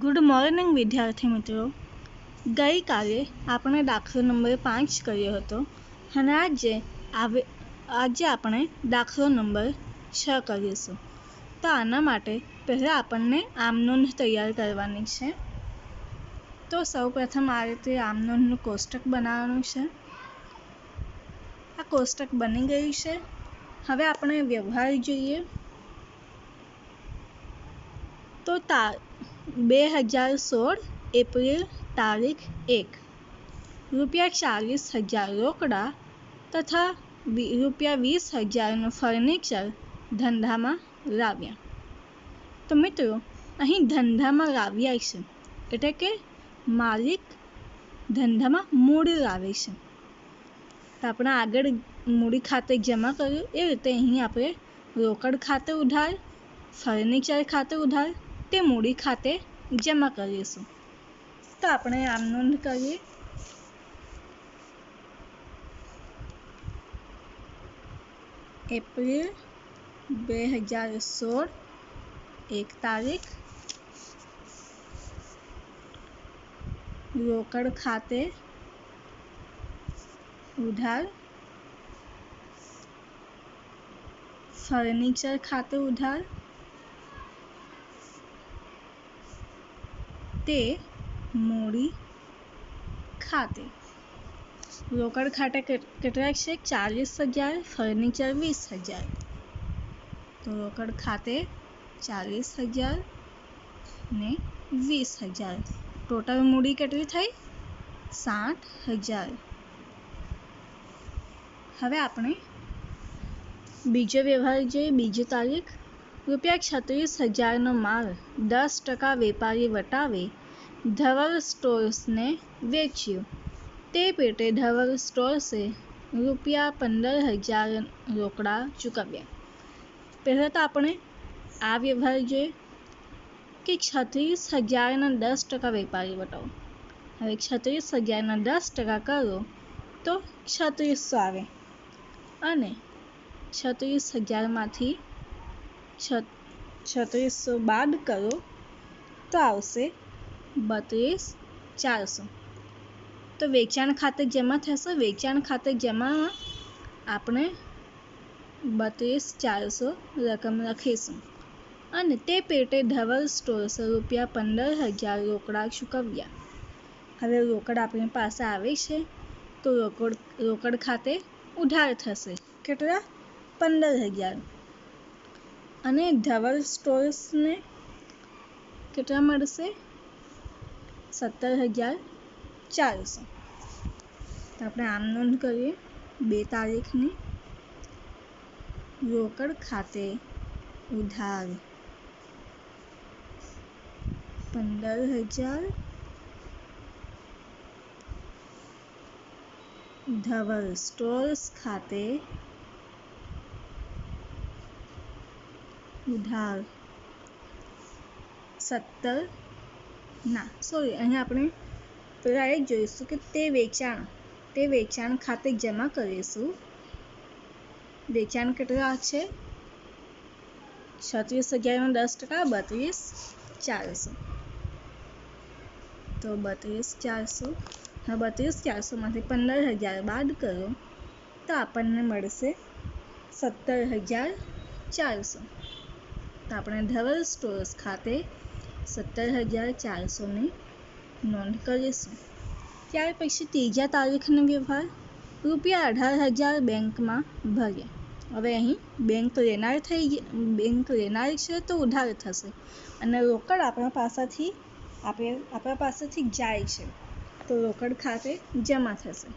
Good morning વિદ્યાર્થી મિત્રો. ગઈકાલે આપણે દાખલો નંબર 5 કર્યો હતો અને આજે આપણે દાખલો નંબર 6 કરીશું. તો આના માટે પહેલાં આપણને આમનોંધ તૈયાર કરવાની છે. તો સૌપ્રથમ આ રીતે આમનોંધનું કોષ્ટક બનાવવાનું છે. આ કોષ્ટક બની ગયું છે. હવે આપણે વ્યવહાર જોઈએ. તો 2016 એપ્રિલ તારીખ 1 ₹40,000 રોકડા તથા ₹20,000નું ફર્નિચર ધંધામાં લાવ્યા. તો મિત્રો અહીં ધંધામાં લાવ્યા છે એટલે કે માલિક ધંધામાં મૂડી લાવે છે. તો આપણે આગળ મૂડી ખાતે જમા કર્યું એ રીતે અહીં આપણે રોકડ ખાતે ઉધાર, ફર્નિચર ખાતે ઉધાર તે મૂડી ખાતે જમા કરીશું. તો આપણે આમ નોંધ કરીએ. એપ્રિલ 2016 1 તારીખ રોકડ ખાતે ઉધાર, ફર્નિચર ખાતે ઉધાર તે મૂડી ખાતે. રોકડ ખાતે કેટલા છે? 40,000, ફર્નિચર 20,000. તો રોકડ ખાતે 40,000 ને 20,000. ટોટલ મૂડી કેટલી થઈ? 60,000. હવે આપણે બીજો વ્યવહાર જોઈએ. બીજી તારીખ ₹36,000નો માલ 10% વેપારી વટાવે ધવલ સ્ટોર્સને વેચ્યો. તે પેટે ધવલ સ્ટોર્સે ₹15,000 રોકડા ચૂકવ્યા. પહેલાં તો આપણે આ વ્યવહાર જોઈએ કે 36,000ના 10% વેપારી વટાવો. હવે 36,000ના 10% કરો તો 3600 આવે અને 36,000માંથી 3600 બાદ કરો તો આવશે 32,400. તો વેચાણ ખાતે જમા થશે. વેચાણ ખાતે જમામાં આપણે 32,400 રકમ લખીશું અને તે પેટે ધવલ સ્ટોર્સે ₹15,000 રોકડા ચૂકવ્યા. હવે રોકડ આપણી પાસે આવે છે તો રોકડ ખાતે ઉધાર થશે. કેટલા? 15,000. અને ધવલ સ્ટોર્સને કેટલા મળશે? 17,400. તો આપણે આમ નોંધ કરીએ. 2 તારીખની રોકડ ખાતે ઉધાર 15,000, ધવલ સ્ટોર્સ ખાતે ઉધાર અહીં આપણે પેલા એ જોઈશું કે તે વેચાણ ખાતે જમા કરીશું. વેચાણ કેટલા છે? 36,000નો 10% 32,400. તો 32,400. હવે 32,400માંથી 15,000 બાદ કરો તો આપણને મળશે 17,400. તો આપણે ધવલ સ્ટોર્સ ખાતે 17,400ની નોંધ કરીશું. ત્યાર પછી ત્રીજા તારીખનો વ્યવહાર ₹18,000 બેંકમાં ભર્યા. હવે અહીં બેંક લેનાર છે તો ઉધાર થશે અને રોકડ આપણા પાસેથી જાય છે તો રોકડ ખાતે જમા થશે.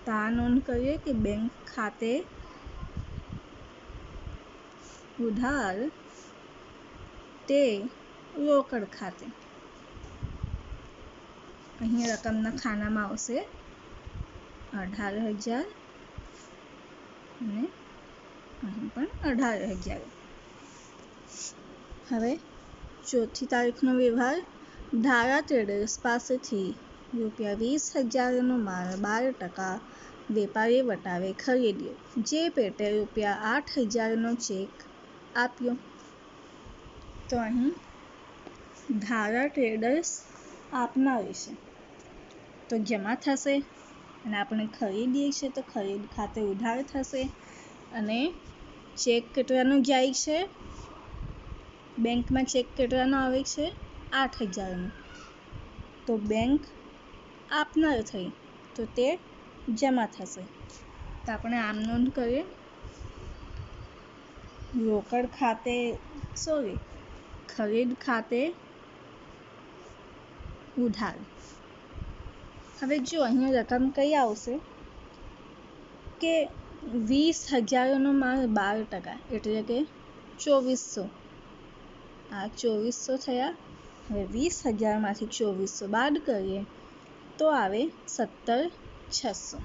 તો આ નોંધ કરીએ કે બેંક ખાતે ઉધાર તે રોકડ ખાતે. અહીં રકમના ખાનામાં આવશે 18,000 અને અહીં પણ 18,000. હવે ચોથી તારીખનો વ્યવહાર ધારા ટ્રેડર્સ પાસેથી ₹20,000નો માલ 12% વેપારી વટાવે ખરીદ્યો. જે પેટે ₹8,000નો ચેક આપ્યો. તો અહીં ધારા ટ્રેડર્સ આપનાર છે. તો જમા થશે અને આપણે ખરીદીએ છીએ તો ખરીદ ખાતે ઉધાર થશે. અને ચેક કેટલાનો જાય છે? બેંકમાં ચેક કેટલાનો આવે છે? 8,000નો. તો બેંક આપનાર થઈ તો તે જમા થશે. તો આપણે આમ નોંધ કરીએ. રોકડ ખાતે ખરીદ ખાતે ઉધાર. હવે જો અહીંયા રકમ કઈ આવશે કે 20,000નો માલ 12%, એટલે કે 2400. આ 2400 થયા. હવે 20,000માંથી 2400 બાદ કરીએ તો આવે 17,600.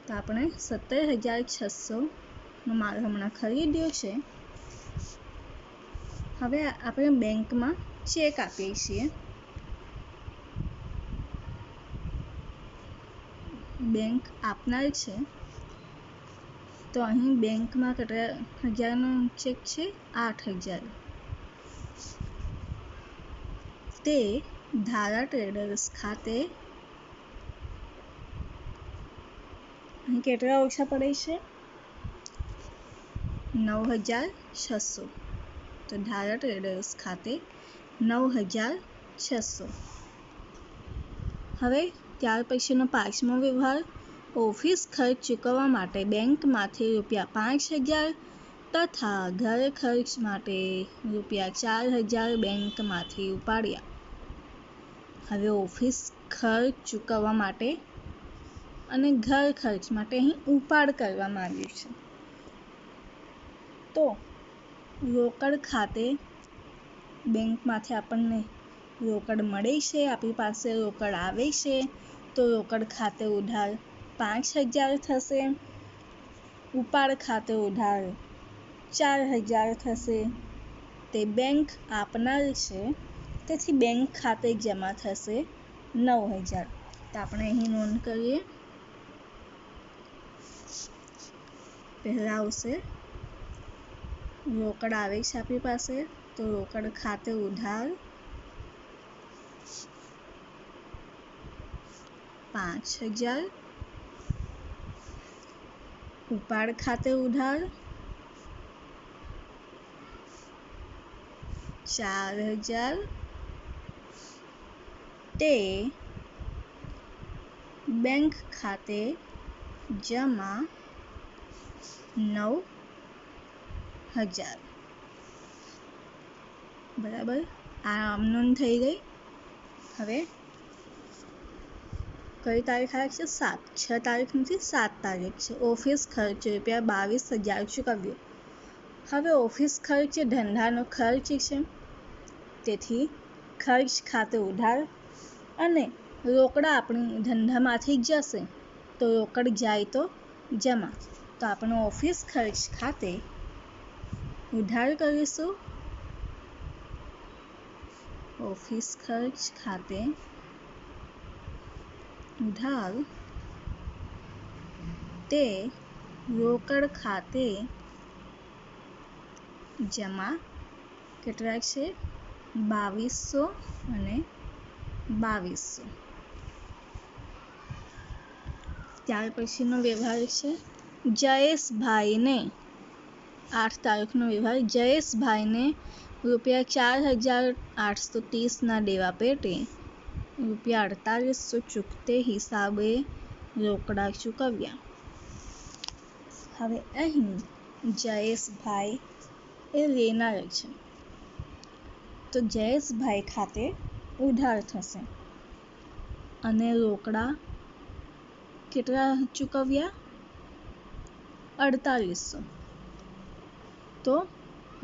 તો આપણે 17,600નો માલ હમણાં ખરીદ્યો છે. હવે આપણે બેંકમાં ચેક આપીએ છીએ. બેંક આપનાર છે તો અહીં બેંકમાં કેટલા હજારનો ચેક છે? 8,000. તે ધારા ટ્રેડર્સ ખાતે અહીં કેટલા ઓછા પડે છે? 9,600. તો ધારા ટ્રેડર્સ ખાતે 9,600. હવે ત્યાર પછીનો 5મો વ્યવહાર. ઓફિસ ખર્ચ ચૂકવવા માટે બેંકમાંથી ₹5,000 તથા ઘર ખર્ચ માટે ₹4,000 બેંકમાંથી ઉપાડ્યા. હવે ઓફિસ ખર્ચ ચૂકવવા માટે અને ઘર ખર્ચ માટે અહીં ઉપાડ કરવામાં આવ્યું છે. તો રોકડ ખાતે બેંકમાંથી આપણને રોકડ મળે છે, આપણી પાસે રોકડ આવે છે, તો રોકડ ખાતે ઉધાર 5,000 થશે. ઉપાડ ખાતે ઉધાર 4,000 થશે. તે બેંક આપનાર છે તેથી બેંક ખાતે જમા થશે 9,000. તો આપણે અહીં નોંધ કરીએ. પહેલા આવશે રોકડ આવે છે આપણી પાસે, તો રોકડ ખાતે ઉધાર 5,000. ઉપાડ ખાતે ઉધાર 4,000. તે બેંક ખાતે જમા 9,000. બરાબર, આ આમ નોંધ થઈ ગઈ. હવે કઈ તારીખ આવે છે? 7. 6 તારીખ નથી, 7 તારીખ છે. ઓફિસ ખર્ચ ₹22,000 ચૂકવ્યો. હવે ઓફિસ ખર્ચ એ ધંધાનો ખર્ચ છે તેથી ખર્ચ ખાતે ઉધાર અને રોકડા આપણી ધંધામાંથી જશે તો રોકડ જાય તો જમા. તો આપણે ઓફિસ ખર્ચ ખાતે ઉધાર કરીશું. ઓફિસ ખર્ચ ખાતે ઉધાર તે રોકડ ખાતે જમા કેટલા છે? 2,200 અને 2,200. ત્યાર પછીનો વ્યવહાર છે જયેશભાઈને. 8 તારીખનો વ્યવહાર. જયેશભાઈને ₹4,830ના દેવા પેટે ₹4,800 ચૂકતે હિસાબે રોકડા ચૂકવ્યા. હવે અહીં જયેશભાઈ એ લેનાર છે તો જયેશભાઈ ખાતે ઉધાર થશે અને રોકડા કેટલા ચૂકવ્યા? 4,800. તો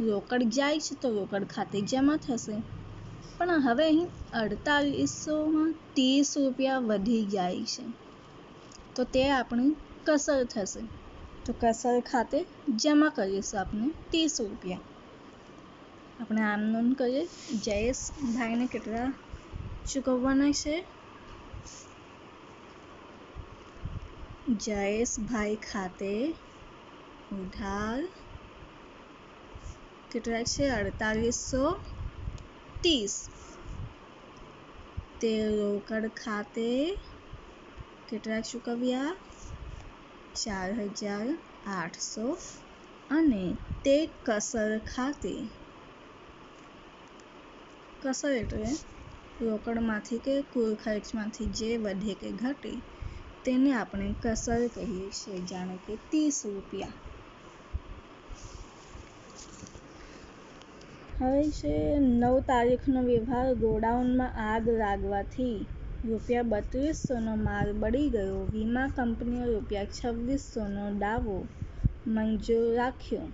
રોકડ જાય છે તો રોકડ ખાતે જમા થશે. પણ હવે અહીં 4,800માં ₹30 વધી જાય છે તો તે આપણી કસર થશે. તો કસર ખાતે જમા કરીશું આપણે ₹30. આપણે આમ નોંધ કરીએ. જયેશભાઈને કેટલા ચૂકવવાના છે? જયેશભાઈ ખાતે ઉધાર કેટલા છે? 4,800 30 તે રોકડ ખાતે કેટલા ચૂકવ્યા 4800 અને તે કસર ખાતે કસર એટલે રોકડમાંથી કે કુલ ખર્ચમાંથી જે વધે કે ઘટે તેને આપણે કસર કહીએ છીએ, જાણે કે 30 રૂપિયા. હવે છે 9 તારીખનો વ્યવહાર. ગોડાઉનમાં આગ લાગવાથી ₹3200નો માલ બળી ગયો. વીમા કંપનીએ ₹2600નો દાવો મંજૂર રાખ્યો.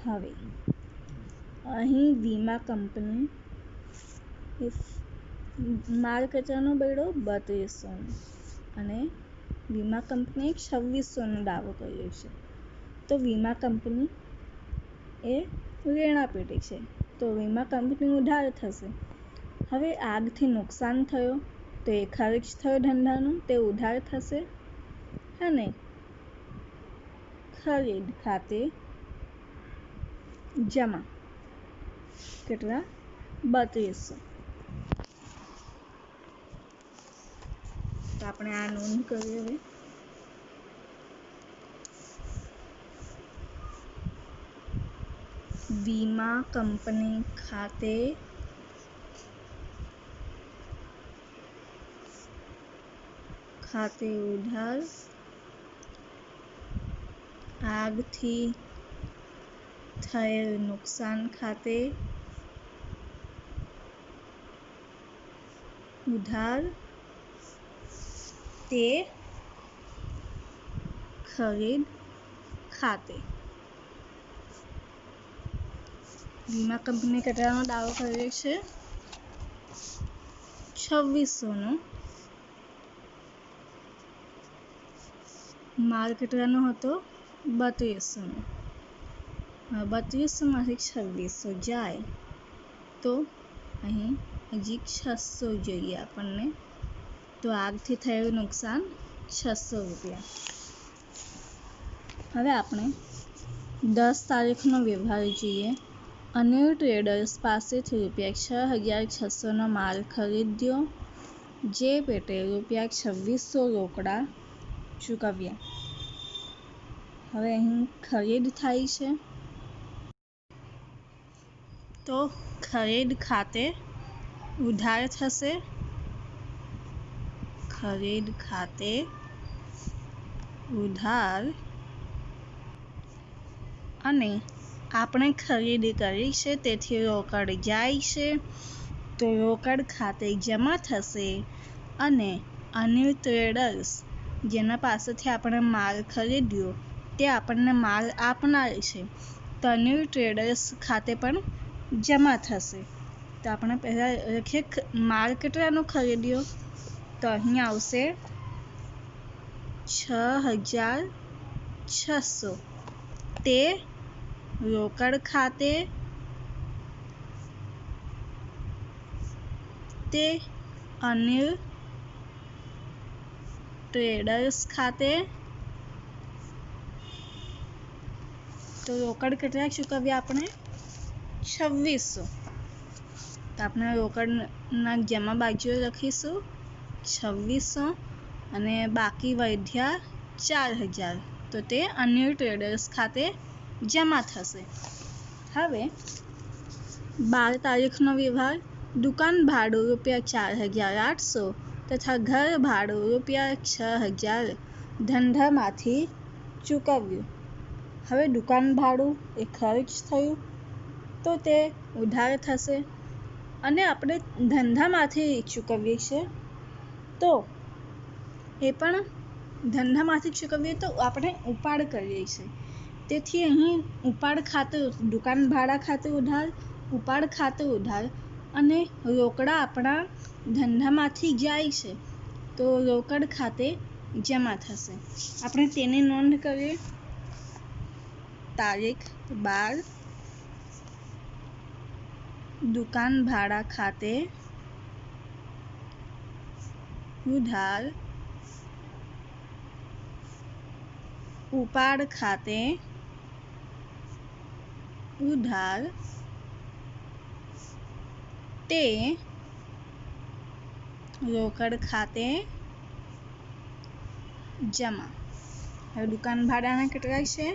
હવે અહીં વીમા કંપની માલ કેટલાનો બળ્યો 3200નો અને વીમા કંપનીએ 2600નો દાવો કર્યો છે. તો વીમા કંપની એ લેણાપેટી છે, તો વીમા કંપની ઉધાર થશે. હવે આગથી નુકસાન થયો તો એ ખર્ચ થયો ધંધાનો, તે ઉધાર થશે. અને ખરીદ ખાતે જમા કેટલા 3200. તો આપણે આ નોંધ કરીએ. હવે વીમા કંપની ખાતે ઉધાર, આગથી થયેલ નુકસાન ખાતે ઉધાર, તે ખરીદ ખાતે. વીમા કંપની કેટલાનો દાવો કર્યો છે 2600નો. માલ કેટલાનો હતો 3200નો. 3200માંથી 2600 જાય તો અહીં હજી 600 જોઈએ આપણને. તો આગથી થયેલું નુકસાન 600 રૂપિયા. હવે આપણે 10 તારીખનો વ્યવહાર જોઈએ. અનિલ ટ્રેડર્સ પાસેથી ₹6600નો માલ ખરીદ્યો, જે પેટે ₹2600 રોકડા ચૂકવ્યા. હવે અહીં ખરીદ થાય છે, તો ખરીદ ખાતે ઉધાર થશે. ખરીદ ખાતે ઉધાર અને આપણે ખરીદી કરી છે તેથી રોકડ જાય છે, તો રોકડ ખાતે જમા થશે. અને અનિલ ટ્રેડર્સ જેના પાસેથી આપણે માલ ખરીદ્યો તે આપણને માલ આપનાર છે, તો અનિલ ટ્રેડર્સ ખાતે પણ જમા થશે. તો આપણે પહેલાં લખીએ માલ કેટલાનો ખરીદ્યો, તો અહીં આવશે 6600. તે રોકડ ખાતે, તે અનિલ ટ્રેડર્સ ખાતે. તો રોકડ કેટલા ચૂકવ્યા આપણે 2600. તો આપણે રોકડના જમા બાજુએ લખીશું 2600 અને બાકી વધ્યા 4000, તો તે અનિલ ટ્રેડર્સ ખાતે જમા થશે. હવે 12 તારીખનો વ્યવહાર. દુકાન ભાડું ₹4800 તથા ઘર ભાડું ₹6000 ધંધામાંથી ચૂકવ્યું. હવે દુકાન ભાડું એ ખર્ચ થયું, તો તે ઉધાર થશે. અને આપણે ધંધામાંથી ચૂકવીએ છીએ, તો એ પણ ધંધામાંથી ચૂકવીએ તો આપણે ઉપાડ કરીએ છીએ. તેથી અહીં ઉપાડ ખાતે દુકાન ભાડા ખાતે ઉધાર, ઉપાડ ખાતે ઉધાર અને રોકડા આપણા ધંધામાંથી જાય છે, તો રોકડ ખાતે જમા થશે. આપણે તેની નોંધ કરીએ. તારીખ 12, દુકાન ભાડા ખાતે ઉધાર, ઉપાડ ખાતે ઉધાર તે રોકડ ખાતે જમા. હવે દુકાન ભાડાના કેટલા છે?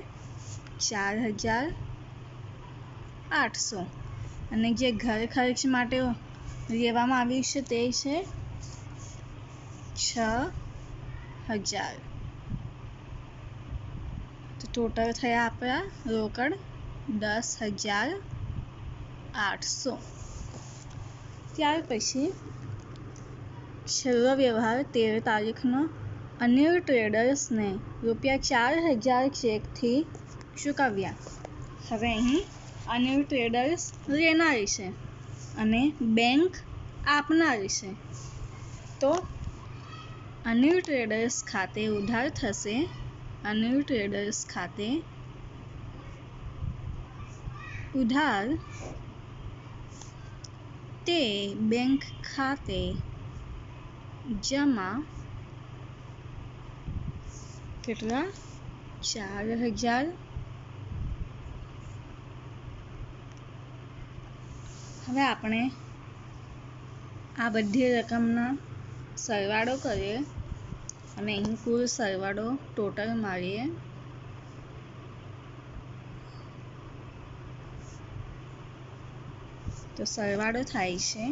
4,800. અને જે ઘર ખર્ચ માટે લેવામાં આવ્યું છે તે છે 6,000. તો ટોટલ થયા આપણા રોકડ 10,800. ત્યાર પછી છેલ્લો વ્યવહાર 13 તારીખનો અનિલ ટ્રેડર્સને ₹4,000 ચેકથી ચૂકવ્યા. હવે અહીં અનિલ ટ્રેડર્સ લેનારી છે અને બેંક આપનારી છે. તો અનિલ ટ્રેડર્સ ખાતે ઉધાર થશે. અનિલ ટ્રેડર્સ ખાતે ઉધાર તે બેંક ખાતે જમા. કેટલા? 4,000. હવે આપણે આ બધી રકમના સરવાળો કરીએ અને અહીં કુલ સરવાળો ટોટલ મારીએ. તો સરવાળો થાય છે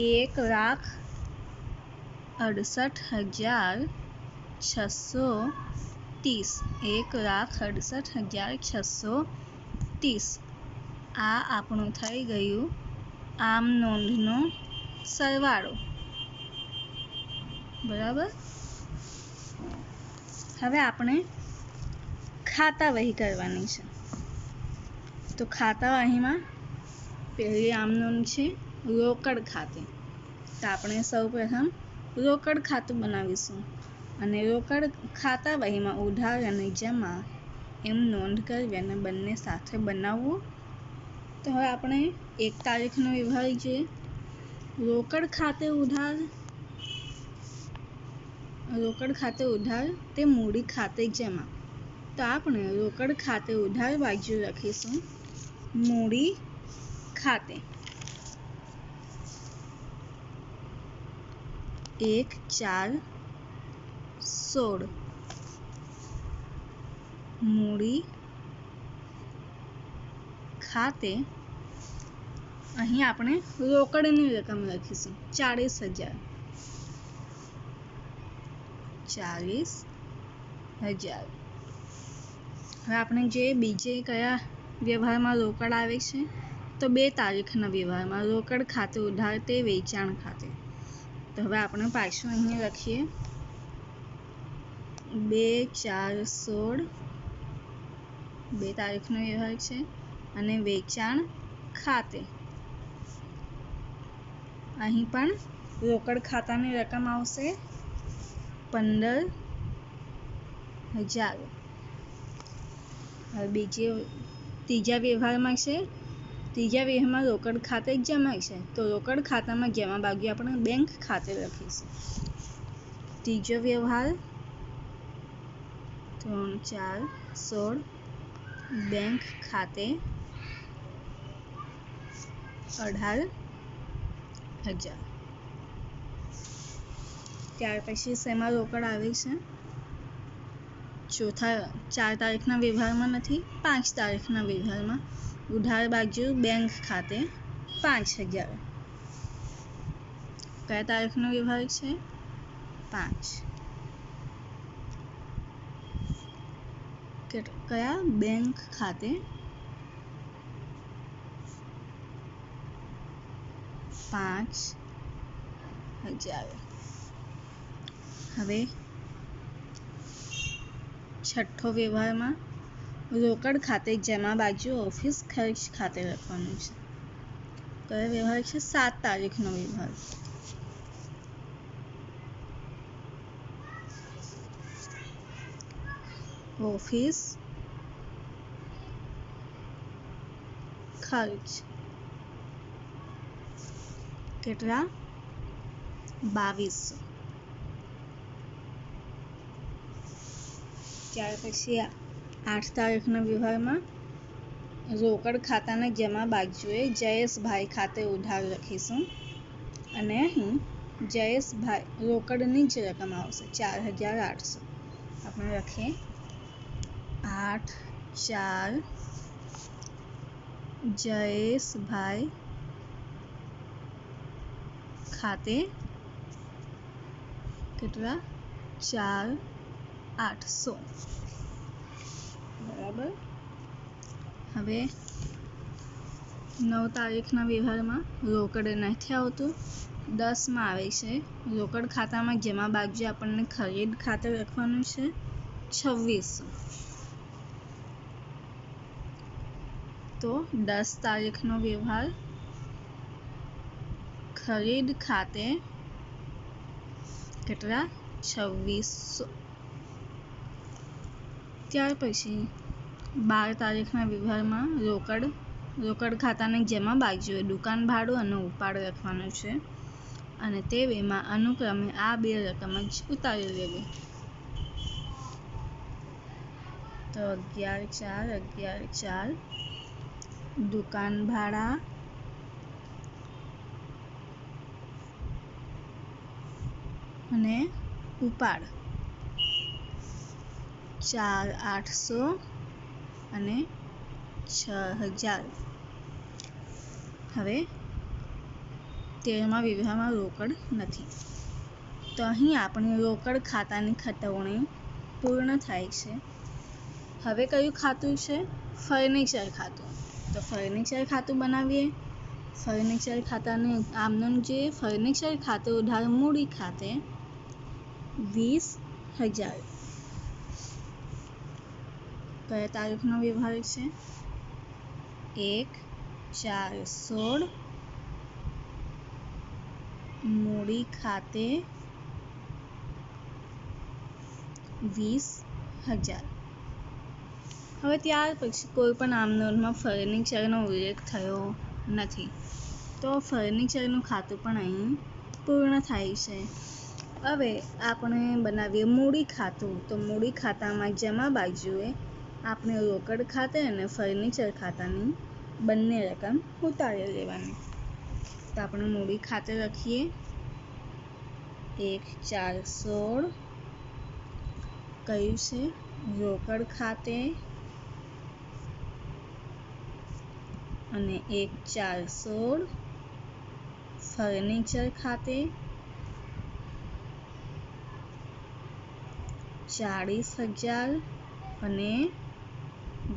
1,68,630. 1,68,630. આ આપણું થઈ ગયું આમ નોંધનો સરવાળો. બરાબર. હવે આપણે ખાતા વહી કરવાની છે. તો ખાતા વહીમાં પહેલી આમ નોંધ છે રોકડ ખાતે. તો આપણે સૌપ્રથમ રોકડ ખાતું બનાવીશું અને રોકડ ખાતા વહીમાં ઉધાર અને જમા એમ નોંધ કરવી અને બંને સાથે બનાવવું. તો હવે આપણે 1 તારીખનો વ્યવહાર જોઈએ. રોકડ ખાતે ઉધાર તે મૂડી ખાતે જમા. તો આપણે રોકડ ખાતે ઉધાર બાજુ લખીશું મૂડી ખાતે 1,4,16. મૂડી ખાતે અહીં આપણે રોકડની રકમ લખીશું 40,000. 40,000. હવે આપણે જે બીજે કયા વ્યવહારમાં રોકડ આવે છે? તો 2 તારીખના વ્યવહારમાં રોકડ ખાતે ઉધાર તે વેચાણ ખાતે. તો હવે આપણે પાછું અહીં લખીએ 2,4,16. 2 તારીખનો વ્યવહાર છે અને વેચાણ ખાતે. અહીં પણ રોકડ ખાતાની રકમ આવશે 15,000. હવે ત્રીજા વ્યવહારમાં છે. ત્રીજા વ્યવહારમાં રોકડ ખાતે જ જમા છે. તો રોકડ ખાતામાં જમા બાજુ આપણે બેંક ખાતે લખીશું. ત્રીજો વ્યવહાર 3,4,16 બેંક ખાતે 18,000. ત્યાર પછી શેમાં રોકડ આવે છે? 4 તારીખના વ્યવહારમાં નથી, 5 તારીખના વ્યવહારમાં ઉધાર બાજુ બેંક ખાતે 5,000. કયા તારીખનો વ્યવહાર છે? 5. કયા? બેંક ખાતે 5,000. હવે છઠ્ઠો વ્યવહારમાં રોકડ ખાતે જમા બાજુ ઓફિસ ખર્ચ ખાતે લખવાનું છે. કયો વ્યવહાર છે? 7 તારીખનો વ્યવહાર. ઓફિસ ખર્ચ કેટલા? 2,200. ત્યાર પછી 8 તારીખના વ્યવહારમાં રોકડ ખાતાના જમા બાજુએ જયેશભાઈ ખાતે ઉધાર લખીશું અને અહીં જયેશભાઈ રોકડની જ રકમ આવશે 4800. આપણે લખીએ 8 4 જયેશભાઈ ખાતે કેટલા 4800 બરાબર. હવે 9 તારીખના વ્યવહારમાં રોકડ નથી આવતું, 10માં આવે છે રોકડ ખાતામાં જમા બાજુ આપણને ખરીદ ખાતે લખવાનું છે 2600. તો 10 તારીખનો વ્યવહાર ખરીદ ખાતે કેટલા 2600. ત્યાર પછી 12 તારીખના વ્યવહારમાં રોકડ ખાતાની જમા બાજુએ દુકાન ભાડું અને ઉપાડ લખવાનું છે અને તે બેમાં અનુક્રમે આ બે રકમ જ ઉતારી લેવી. તો 11 4 દુકાન ભાડા અને ઉપાડ 4800 અને 6000. હવે 13મા વ્યવહારમાં રોકડ નથી, તો અહીં આપણી રોકડ ખાતાની ખતવણી પૂર્ણ થાય છે. હવે કયું ખાતું છે? ફર્નિચર ખાતું. તો ફર્નિચર ખાતું બનાવીએ. ફર્નિચર ખાતાને આમ નામ જોઈએ, ફર્નિચર ખાતું ઉધાર મૂડી ખાતે 20000. કયા તારીખનો વ્યવહાર છે? 1/4/16 મૂડી ખાતે 20000. હવે ત્યાર પછી કોઈ પણ આમ નોંધમાં ફર્નિચરનો ઉલ્લેખ થયો નથી, તો ફર્નિચરનું ખાતું પણ અહીં પૂર્ણ થાય છે. હવે આપણે બનાવીએ મૂડી ખાતું. તો મૂડી ખાતામાં જમા બાજુએ આપણે રોકડ ખાતે અને ફર્નિચર ખાતાની બંને રકમ ઉતારી લેવાની. તો આપણે મૂડી ખાતે લખીએ 1/4/16 કયું છે? રોકડ ખાતે અને 1/4/16 ફર્નિચર ખાતે 40000 અને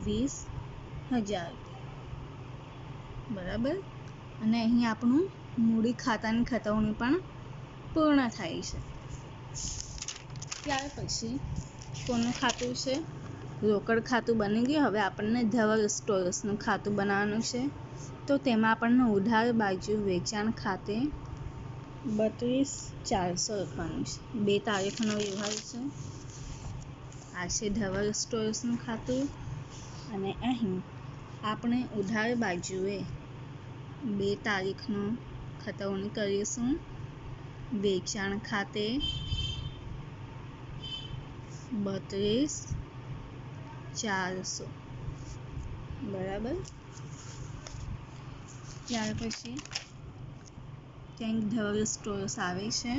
20000 બરાબર. અને અહીં આપણું મૂડી ખાતાની ખતવણી પણ પૂર્ણ થાય છે. ત્યાર પછી કોનું ખાતું છે? રોકડ ખાતું બની ગયું. હવે આપણને ધવલ સ્ટોર્સનું ખાતું બનાવવાનું છે. તો તેમાં આપણને ઉધાર બાજુ વેચાણ ખાતે 32400 લખવાનું છે. 2 તારીખનો વ્યવહાર છે. આ છે ધવલ સ્ટોર્સનું ખાતું અને અહીં આપણે ઉધાર બાજુએ 2 તારીખનો ખતવણી કરીશું. વેચાણ ખાતે 32400 બરાબર. ત્યાર પછી ક્યાંક ધવલ સ્ટોર્સ આવે છે,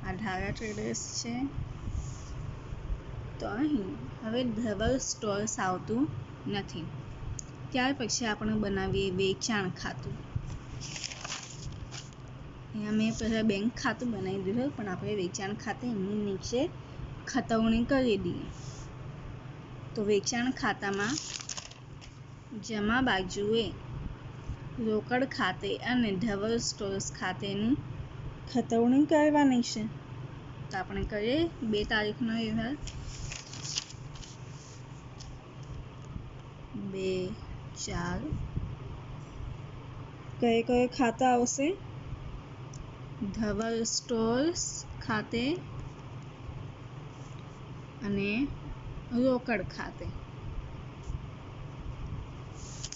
આ ધારા ટ્રેડર્સ છે. તો અહીં હવે ધવલ સ્ટોર્સ આવતું નથી. ત્યાર પછી આપણે બનાવીએ વેચાણ ખાતું. અહીંયા મેં પહેલાં બેંક ખાતું બનાવી દીધું, પણ આપણે વેચાણ ખાતે એની નીચે ખતવણી કરી દઈએ. તો વેચાણ ખાતામાં જમા બાજુએ રોકડ ખાતે અને ધવલ સ્ટોર્સ ખાતેની ખતવણી કરવાની છે. તો આપણે કરીએ 2 તારીખનો વ્યવહાર 2/4. કયા ખાતા આવશે? ધવલ સ્ટોર્સ ખાતે અને રોકડ ખાતે.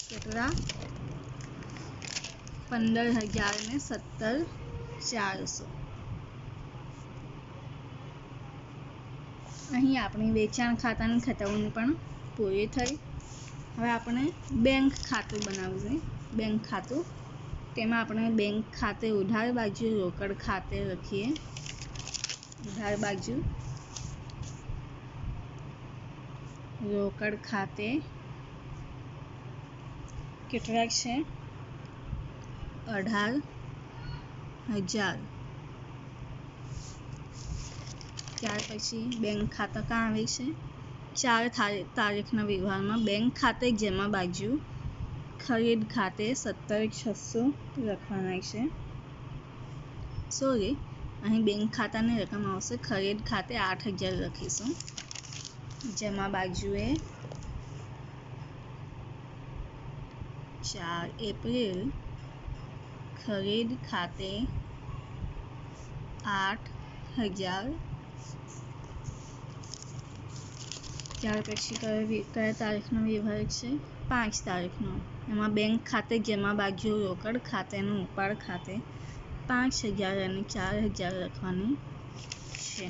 કેટલા? 15000 ને 17400. અહીં આપણી વેચાણ ખાતાની ખતવણી પણ પૂરી થઈ. હવે આપણે બેંક ખાતું બનાવવું છે. બેંક ખાતું તેમાં આપણે બેંક ખાતે ઉધાર બાજુ રોકડ ખાતે લખીએ. ઉધાર બાજુ રોકડ ખાતે કેટલાક છે? 18,000. ત્યાર પછી બેંક ખાતા ક્યાં આવે છે? 4 તારીખના વ્યવહારમાં બેંક ખાતે જમા બાજુ ખરીદ ખાતે 17,600 લખવાના છે. સોરી, અહીં બેંક ખાતાની રકમ આવશે, ખરીદ ખાતે 8,000 લખીશું. જમા બાજુએ 4 એપ્રિલ ખરીદ ખાતે 8,000. ત્યાર પછી કયા તારીખનો વ્યવહાર છે? 5 તારીખનો. એમાં બેંક ખાતે જમા બાજુ રોકડ ખાતેનું ઉપાડ ખાતે 5,000 અને 4,000 લખવાની છે.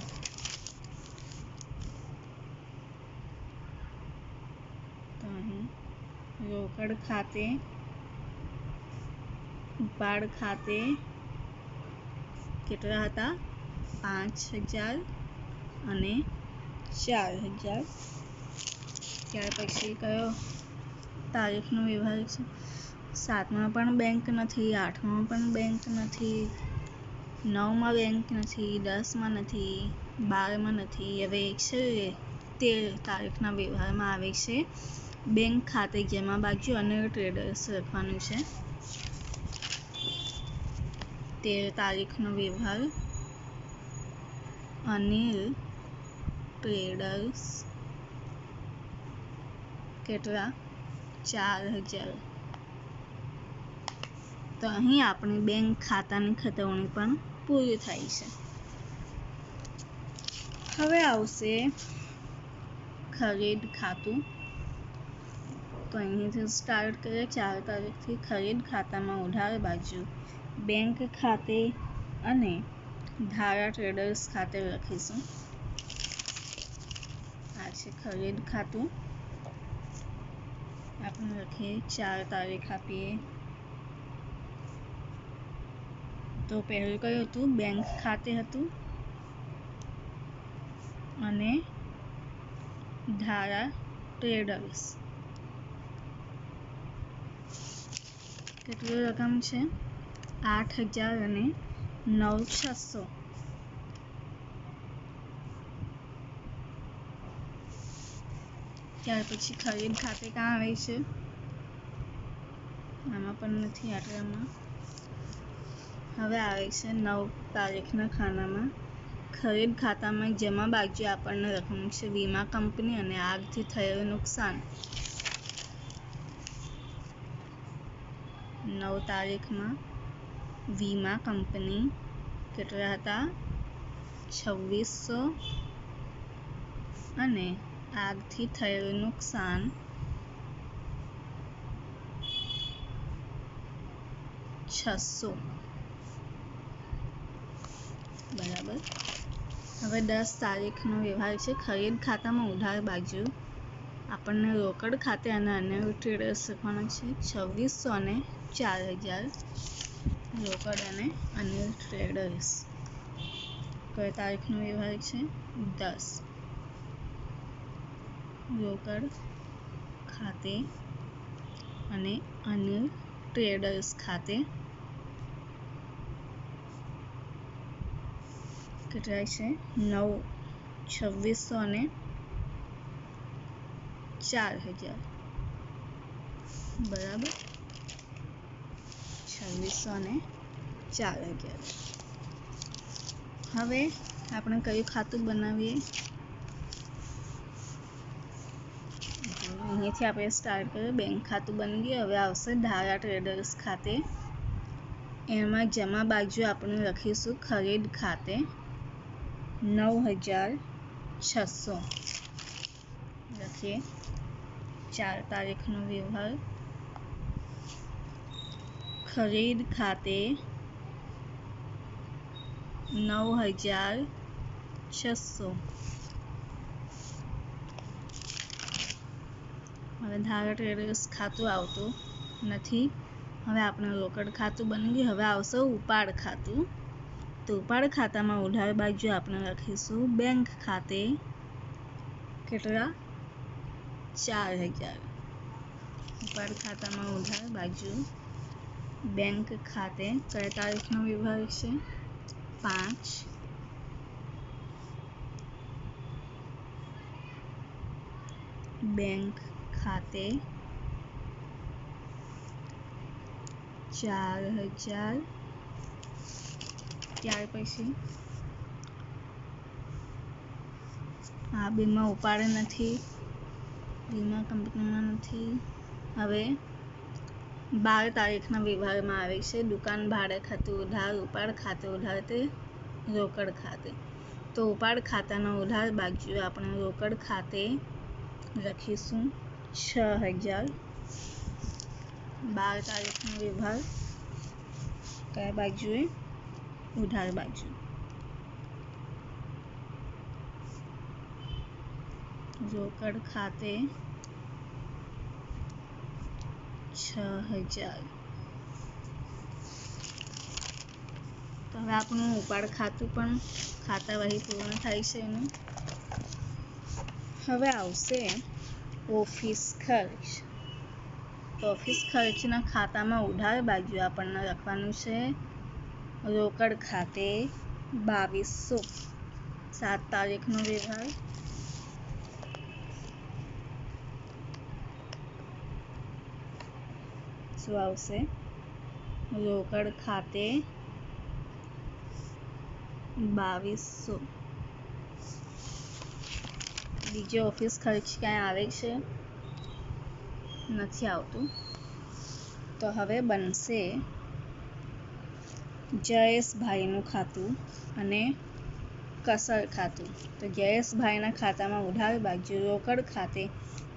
તો અહીં રોકડ ખાતે ઉપાડ ખાતે કેટલા હતા? 5,000 અને 4,000. ત્યાર પછી કયો તારીખનો વ્યવહાર છે? 7માં પણ બેંક નથી, 8માં પણ બેંક નથી, 9માં બેંક નથી, 10માં નથી, 12માં નથી. હવે 13 તારીખના વ્યવહારમાં આવે છે બેંક ખાતે જમા બાજુ અને ટ્રેડર્સ લખવાનું છે. 13 તારીખનો વ્યવહાર અનિલ ટ્રેડર્સ કેટલા? 4,000. તો અહીં આપણી બેંક ખાતાની ખતવણી પણ પૂરી થાય છે. હવે આવશે ખરીદ ખાતું. તો અહીંથી સ્ટાર્ટ કરીએ. 4 તારીખથી ખરીદ ખાતામાં ઉધાર બાજુ બેંક ખાતે અને ધારા ટ્રેડર્સ ખાતે લખીશું. આ છે ખરીદ ખાતું. આપણે લખીએ 4 તારીખ આપીએ. તો પહેલું કયું હતું? બેંક ખાતે હતું અને ધારા ટ્રેડર્સ. કેટલી રકમ છે? 8,000 અને 9,600. ત્યાર પછી ખરીદ ખાતે ક્યાં આવે છે? આમાં પણ નથી, આટલામાં. હવે આવે છે 9 તારીખના ખાનામાં. ખરીદ ખાતામાં જમા બાજુ આપણને રકમ છે વીમા કંપની અને આગથી થયેલ નુકસાન. 9 તારીખમાં વીમા કંપની કેટલા હતા? 2,600 અને આગથી થયેલ નુકસાન 600. બરાબર. હવે 10 તારીખનો વ્યવહાર છે. ખરીદ ખાતામાં ઉધાર બાજુ આપણને રોકડ ખાતે અને અન્ય ટ્રેડર્સ લખવાનો છે 2,600 અને 4,000 રોકડ અને અન્ય ટ્રેડર્સ. કઈ તારીખનો વ્યવહાર છે? 10 રોકડ ખાતે અને અન્ય ટ્રેડર્સ ખાતે કેટલા છે? 9, 2,600 અને 4,000. બરાબર. 2,600 અને 4,000. હવે આપણે કયું ખાતું બનાવીએ? અહીંયાથી આપણે સ્ટાર્ટ કરીએ. બેંક ખાતું બની ગયું. હવે આવશે ધારા ટ્રેડર્સ ખાતે. એમાં જમા બાજુ આપણે લખીશું ખરીદ ખાતે 9,600 લખીએ. 4 તારીખનો વ્યવહાર ખરીદ ખાતે 9,600. હવે ધારા ટ્રેડર્સ ખાતું આવતું નથી. હવે આપણે રોકડ ખાતું બની ગયું. હવે આવશે ઉપાડ ખાતું. તો ઉપાડ ખાતામાં ઉધાર બાજુ આપણે લખીશું બેંક ખાતે કેટલા 4000. ઉપાડ ખાતામાં ઉધાર બાજુ બેંક ખાતે કયા તારીખનો વ્યવહાર છે 5. બેંક ખાતે 4000. ત્યાર પછી આ બેમાં ઉપાડ નથી, વીમા કંપનીમાં નથી. હવે 12 તારીખના વ્યવહારમાં આવે છે દુકાન ભાડે ખાતે ઉધાર, ઉપાડ ખાતે ઉધાર તે રોકડ ખાતે. તો ઉપાડ ખાતાના ઉધાર બાજુ આપણે રોકડ ખાતે લખીશું 6000. 12 તારીખનો વ્યવહાર કયા બાજુએ ઉધાર બાજુ. રોકડ ખાતે 6000. તો હવે આપણું ઉપાડ ખાતું પણ ખાતાવહી પૂર્ણ થાય છે એનું. હવે આવશે ઓફિસ ખર્ચ. તો ઓફિસ ખર્ચના ખાતામાં ઉધાર બાજુ આપણને લખવાનું છે રોકડ ખાતે 2200. 7 તારીખનો વ્યવહાર. શું આવશે રોકડ ખાતે 2200. બીજો ઓફિસ ખર્ચ ક્યાંય આવે છે નથી આવતું. તો હવે બનશે જયેશભાઈનું ખાતું અને કસર ખાતું. તો જયેશભાઈના ખાતામાં ઉધાર બાજુ રોકડ ખાતે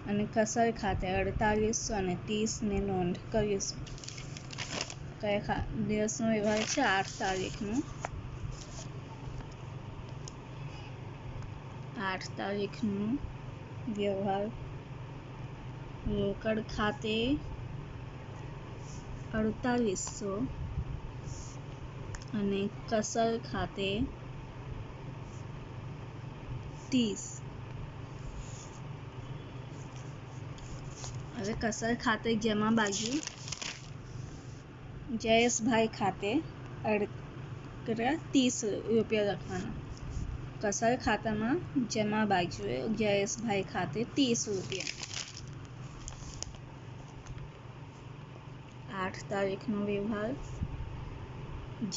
અને કસર ખાતે 4800 અને 30 ને નોંધ કરીશું. કયા દિવસનો વ્યવહાર છે 8 તારીખનો. 8 તારીખનો વ્યવહાર. રોકડ ખાતે 4800 અને કસર ખાતે 30. હવે કસર ખાતે જમા બાજુ જયેશભાઈ ખાતે 30 રૂપિયા લખવાના. કસર ખાતામાં જમા બાજુએ જયેશભાઈ ખાતે 30 રૂપિયા. 8 તારીખનો વ્યવહાર.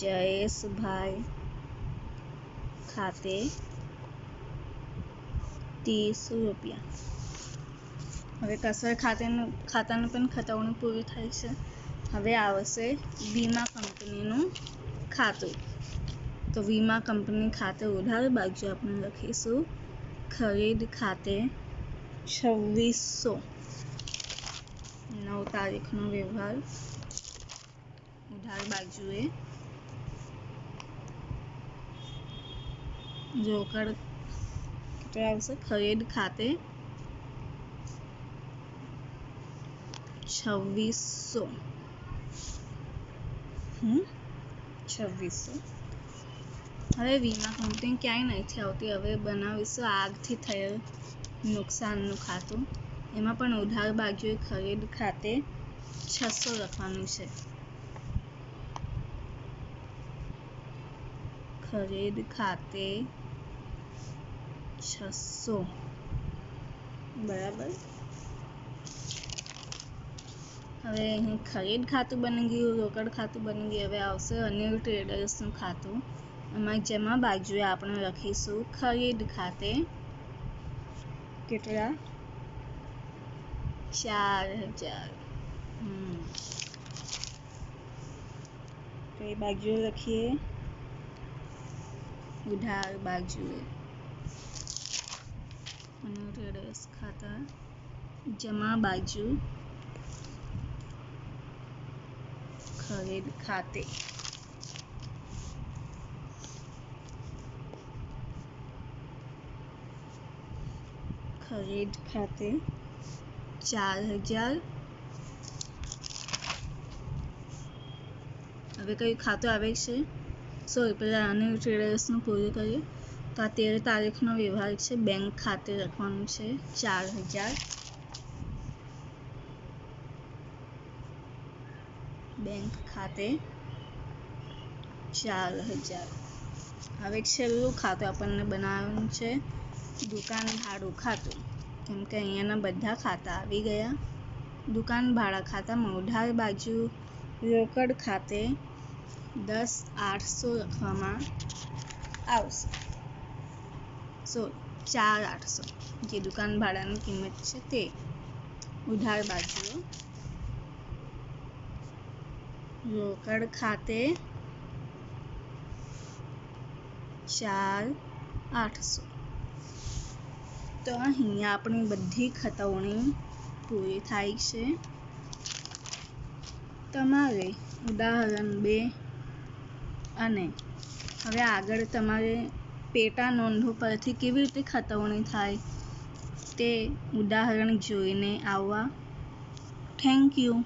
જયેશભાઈ ખાતે 30 રૂપિયા. હવે કસર ખાતાનું પણ ખતવણું પૂરું થાય છે. હવે આવશે વીમા કંપનીનું ખાતું. તો વીમા કંપની ખાતે ઉધાર બાજુ આપણે લખીશું ખરીદ ખાતે 2600. 9 તારીખનો વ્યવહાર. ઉધાર બાજુએ રોકડ કેટલા આવશે ખરીદ ખાતે 2600. 2600. હવે વીમા કંપની ક્યાંય નથી આવતી. હવે બનાવીશું આગથી થયેલ નુકસાનનું ખાતું. એમાં પણ ઉધાર બાજુએ ખરીદ ખાતે 600 લખવાનું છે. ખરીદ ખાતે 600. બરાબર. હવે અહીં ખરીદ ખાતું બની ગયું, રોકડ ખાતું બની ગયું. હવે આવશે અનિલ ટ્રેડર્સનું ખાતું. એમાં જમા બાજુએ આપણે લખીશું ખરીદ ખાતે કેટલા 4000. કઈ બાજુએ લખીએ ઉધાર બાજુએ. અનિલ ટ્રેડર્સ ખાતા જમા બાજુ ખરીદ ખાતે. ખરીદ ખાતે 4000. હવે કયું ખાતું આવે છે? સોરી, પહેલાં આની ટ્રેડર્સનું પૂરું કરીએ. તો આ 13 તારીખનો વ્યવહાર છે. બેંક ખાતે લખવાનું છે 4000. બેંક ખાતે 4000. હવે છેલ્લું ખાતું આપણને બનાવવાનું છે દુકાન ભાડું ખાતું, કેમ કે અહીંયાના બધા ખાતા આવી ગયા. દુકાન ભાડા ખાતામાં ઉધાર બાજુ રોકડ ખાતે 10,800 લખવામાં આવશે. 4,800 જે દુકાન ભાડાની કિંમત છે તે ઉધાર બાજુ રોકડ ખાતે 4,800. તો અહીંયા આપણી બધી ખતવણી પૂરી થાય છે. તમારે ઉદાહરણ 2 અને હવે આગળ તમારે પેટા નોંધો પરથી કેવી રીતે ખતવણી થાય તે ઉદાહરણ જોઈને આવવા. Thank you.